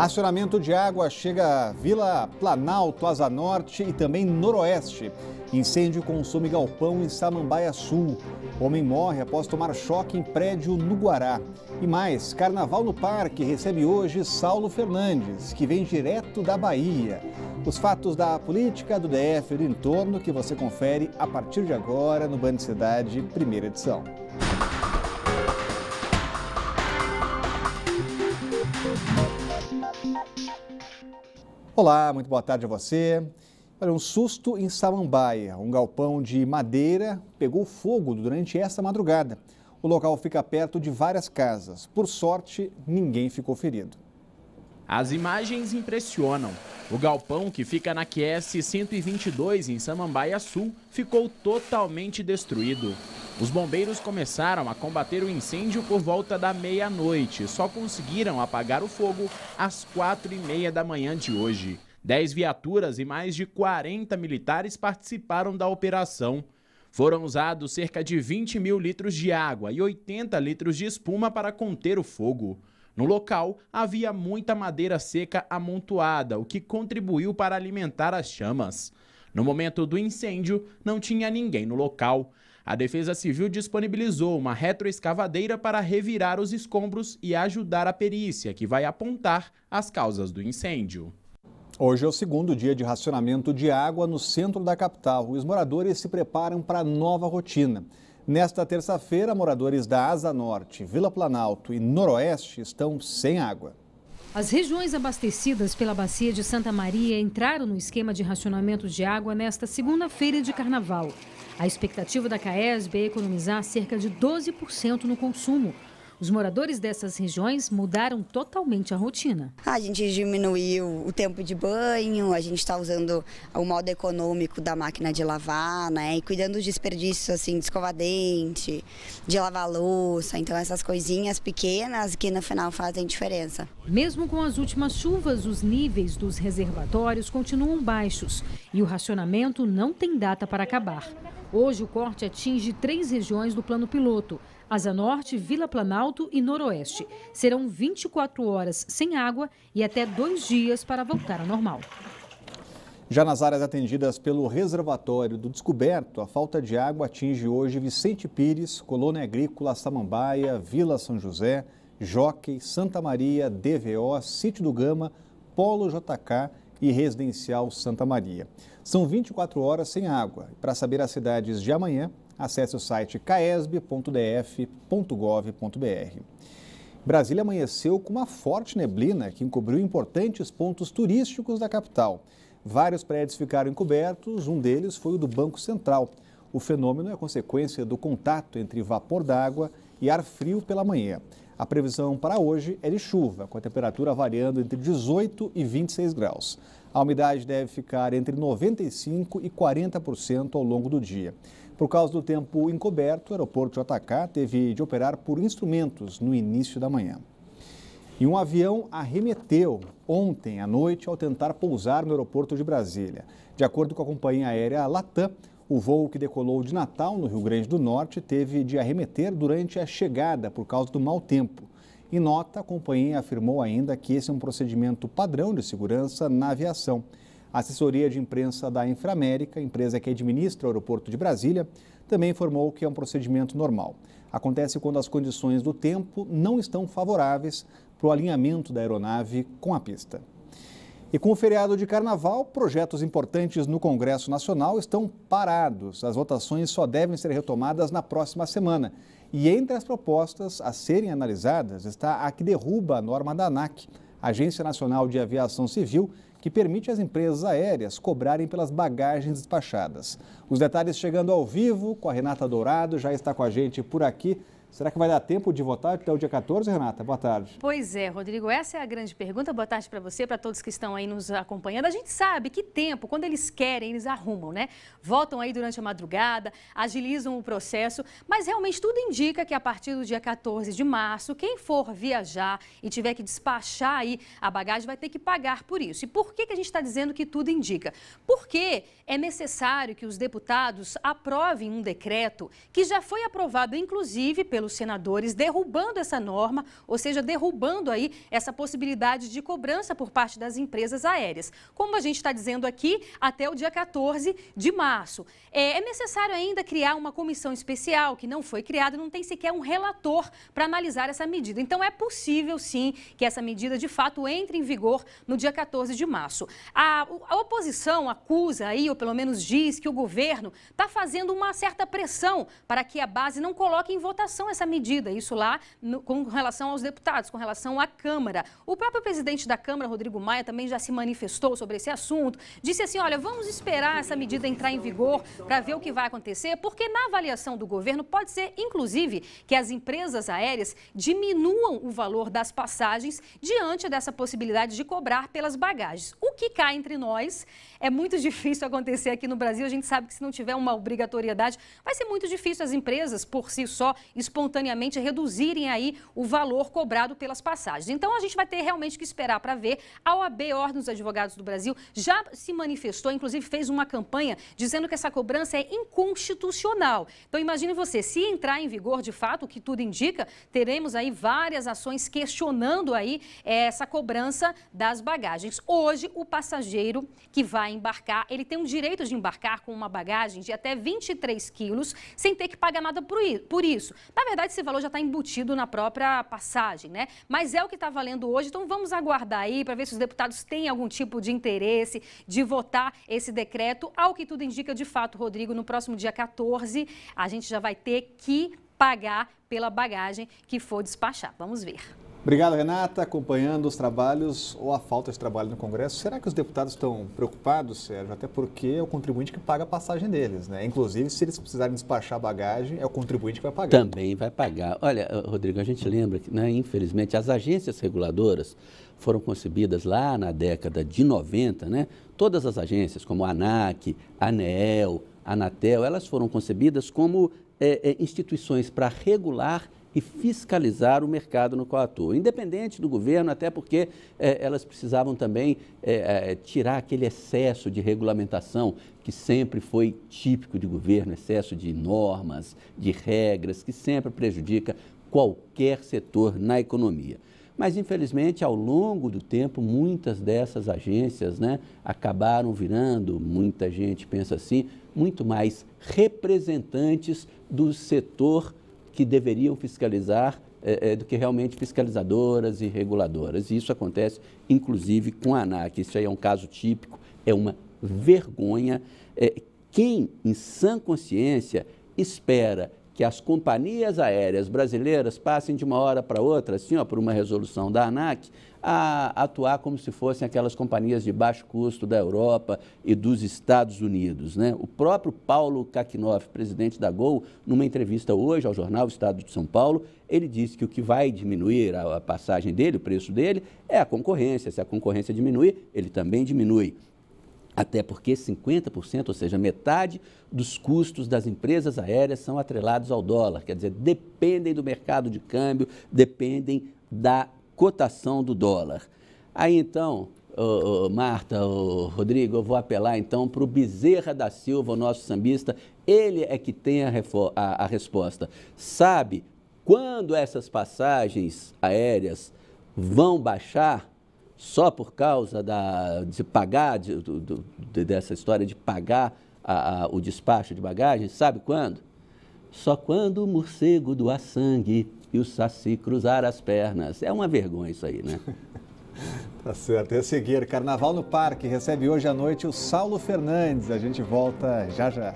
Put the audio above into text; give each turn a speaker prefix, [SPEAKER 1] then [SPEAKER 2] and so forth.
[SPEAKER 1] Racionamento de água chega a Vila Planalto, Asa Norte e também Noroeste. Incêndio consome galpão em Samambaia Sul. Homem morre após tomar choque em prédio no Guará. E mais, Carnaval no Parque recebe hoje Saulo Fernandes, que vem direto da Bahia. Os fatos da política do DF e do entorno que você confere a partir de agora no Band Cidade, primeira edição. Olá, muito boa tarde a você. Olha, um susto em Samambaia. Um galpão de madeira pegou fogo durante esta madrugada. O local fica perto de várias casas. Por sorte, ninguém ficou ferido.
[SPEAKER 2] As imagens impressionam. O galpão, que fica na QS 122, em Samambaia Sul, ficou totalmente destruído. Os bombeiros começaram a combater o incêndio por volta da meia-noite. Só conseguiram apagar o fogo às 4h30 da manhã de hoje. 10 viaturas e mais de 40 militares participaram da operação. Foram usados cerca de 20 mil litros de água e 80 litros de espuma para conter o fogo. No local, havia muita madeira seca amontoada, o que contribuiu para alimentar as chamas. No momento do incêndio, não tinha ninguém no local. A Defesa Civil disponibilizou uma retroescavadeira para revirar os escombros e ajudar a perícia, que vai apontar as causas do incêndio.
[SPEAKER 1] Hoje é o segundo dia de racionamento de água no centro da capital. Os moradores se preparam para a nova rotina. Nesta terça-feira, moradores da Asa Norte, Vila Planalto e Noroeste estão sem água.
[SPEAKER 3] As regiões abastecidas pela Bacia de Santa Maria entraram no esquema de racionamento de água nesta segunda-feira de Carnaval. A expectativa da CAESB é economizar cerca de 12% no consumo. Os moradores dessas regiões mudaram totalmente a rotina.
[SPEAKER 4] A gente diminuiu o tempo de banho, a gente está usando o modo econômico da máquina de lavar, né? E cuidando dos desperdícios, assim, de escovar dente, de lavar louça. Então, essas coisinhas pequenas que no final fazem diferença.
[SPEAKER 3] Mesmo com as últimas chuvas, os níveis dos reservatórios continuam baixos e o racionamento não tem data para acabar. Hoje, o corte atinge 3 regiões do plano piloto: Asa Norte, Vila Planalto e Noroeste. Serão 24 horas sem água e até 2 dias para voltar ao normal.
[SPEAKER 1] Já nas áreas atendidas pelo reservatório do Descoberto, a falta de água atinge hoje Vicente Pires, Colônia Agrícola Samambaia, Vila São José, Jockey, Santa Maria, DVO, Sítio do Gama, Polo JK e Residencial Santa Maria. São 24 horas sem água. Para saber as cidades de amanhã, acesse o site caesb.df.gov.br. Brasília amanheceu com uma forte neblina que encobriu importantes pontos turísticos da capital. Vários prédios ficaram encobertos, um deles foi o do Banco Central. O fenômeno é consequência do contato entre vapor d'água e ar frio pela manhã. A previsão para hoje é de chuva, com a temperatura variando entre 18 e 26 graus. A umidade deve ficar entre 95% e 40% ao longo do dia. Por causa do tempo encoberto, o aeroporto JK teve de operar por instrumentos no início da manhã. E um avião arremeteu ontem à noite ao tentar pousar no aeroporto de Brasília. De acordo com a companhia aérea Latam, o voo que decolou de Natal, no Rio Grande do Norte, teve de arremeter durante a chegada por causa do mau tempo. Em nota, a companhia afirmou ainda que esse é um procedimento padrão de segurança na aviação. A assessoria de imprensa da Inframérica, empresa que administra o aeroporto de Brasília, também informou que é um procedimento normal. Acontece quando as condições do tempo não estão favoráveis para o alinhamento da aeronave com a pista. E com o feriado de Carnaval, projetos importantes no Congresso Nacional estão parados. As votações só devem ser retomadas na próxima semana. E entre as propostas a serem analisadas está a que derruba a norma da ANAC, Agência Nacional de Aviação Civil, que permite às empresas aéreas cobrarem pelas bagagens despachadas. Os detalhes chegando ao vivo com a Renata Dourado, já está com a gente por aqui. Será que vai dar tempo de votar até o dia 14, Renata? Boa tarde.
[SPEAKER 5] Pois é, Rodrigo, essa é a grande pergunta. Boa tarde para você, para todos que estão aí nos acompanhando. A gente sabe que tempo, quando eles querem, eles arrumam, né? Votam aí durante a madrugada, agilizam o processo, mas realmente tudo indica que a partir do dia 14 de março, quem for viajar e tiver que despachar aí a bagagem vai ter que pagar por isso. E por que a gente está dizendo que tudo indica? Porque é necessário que os deputados aprovem um decreto que já foi aprovado, inclusive, pelo pelos senadores, derrubando essa norma, ou seja, derrubando aí essa possibilidade de cobrança por parte das empresas aéreas. Como a gente está dizendo aqui, até o dia 14 de março. É necessário ainda criar uma comissão especial, que não foi criada, não tem sequer um relator para analisar essa medida. Então, é possível, sim, que essa medida, de fato, entre em vigor no dia 14 de março. A oposição acusa aí, ou pelo menos diz, que o governo está fazendo uma certa pressão para que a base não coloque em votação essa medida. Isso lá com relação aos deputados, com relação à Câmara. O próprio presidente da Câmara, Rodrigo Maia, também já se manifestou sobre esse assunto. Disse assim, olha, vamos esperar essa medida entrar em vigor para ver o que vai acontecer, porque na avaliação do governo pode ser, inclusive, que as empresas aéreas diminuam o valor das passagens diante dessa possibilidade de cobrar pelas bagagens. O que cá entre nós é muito difícil acontecer aqui no Brasil. A gente sabe que se não tiver uma obrigatoriedade, vai ser muito difícil as empresas, por si só, espontaneamente reduzirem aí o valor cobrado pelas passagens. Então, a gente vai ter realmente que esperar para ver. A OAB, Ordem dos Advogados do Brasil, já se manifestou, inclusive fez uma campanha dizendo que essa cobrança é inconstitucional. Então, imagine você, se entrar em vigor, de fato, o que tudo indica, teremos aí várias ações questionando aí essa cobrança das bagagens. Hoje, o passageiro que vai embarcar, ele tem o direito de embarcar com uma bagagem de até 23 quilos, sem ter que pagar nada por isso. Na verdade, esse valor já está embutido na própria passagem, né? Mas é o que está valendo hoje, então vamos aguardar aí para ver se os deputados têm algum tipo de interesse de votar esse decreto. Ao que tudo indica, de fato, Rodrigo, no próximo dia 14, a gente já vai ter que pagar pela bagagem que for despachar. Vamos ver.
[SPEAKER 1] Obrigado, Renata. Acompanhando os trabalhos ou a falta de trabalho no Congresso, será que os deputados estão preocupados, Sérgio? Até porque é o contribuinte que paga a passagem deles, né? Inclusive, se eles precisarem despachar a bagagem, é o contribuinte que vai pagar.
[SPEAKER 6] Também vai pagar. Olha, Rodrigo, a gente lembra que, né, infelizmente, as agências reguladoras foram concebidas lá na década de 90, né? Todas as agências, como a ANAC, a ANEEL, a Anatel, elas foram concebidas como instituições para regular e fiscalizar o mercado no qual atuam, independente do governo, até porque elas precisavam também tirar aquele excesso de regulamentação que sempre foi típico de governo, excesso de normas, de regras, que sempre prejudica qualquer setor na economia. Mas, infelizmente, ao longo do tempo, muitas dessas agências, né, acabaram virando, muita gente pensa assim, muito mais representantes do setor que deveriam fiscalizar do que realmente fiscalizadoras e reguladoras. E isso acontece, inclusive, com a ANAC. Isso aí é um caso típico, é uma vergonha. Quem, em sã consciência, espera que as companhias aéreas brasileiras passem de uma hora para outra, assim, ó, por uma resolução da ANAC, a atuar como se fossem aquelas companhias de baixo custo da Europa e dos Estados Unidos, né? O próprio Paulo Kakinoff, presidente da Gol, numa entrevista hoje ao jornal Estado de São Paulo, ele disse que o que vai diminuir a passagem dele, o preço dele, é a concorrência. Se a concorrência diminuir, ele também diminui. Até porque 50%, ou seja, metade dos custos das empresas aéreas são atrelados ao dólar, quer dizer, dependem do mercado de câmbio, dependem da cotação do dólar. Aí então, Marta, Rodrigo, eu vou apelar então para o Bezerra da Silva, o nosso sambista, ele é que tem a resposta. Sabe quando essas passagens aéreas vão baixar? Só por causa de pagar, dessa história de pagar o despacho de bagagem, sabe quando? Só quando o morcego doar sangue e o saci cruzar as pernas. É uma vergonha isso aí, né?
[SPEAKER 1] Tá certo. É a seguir, Carnaval no Parque recebe hoje à noite o Saulo Fernandes. A gente volta já já.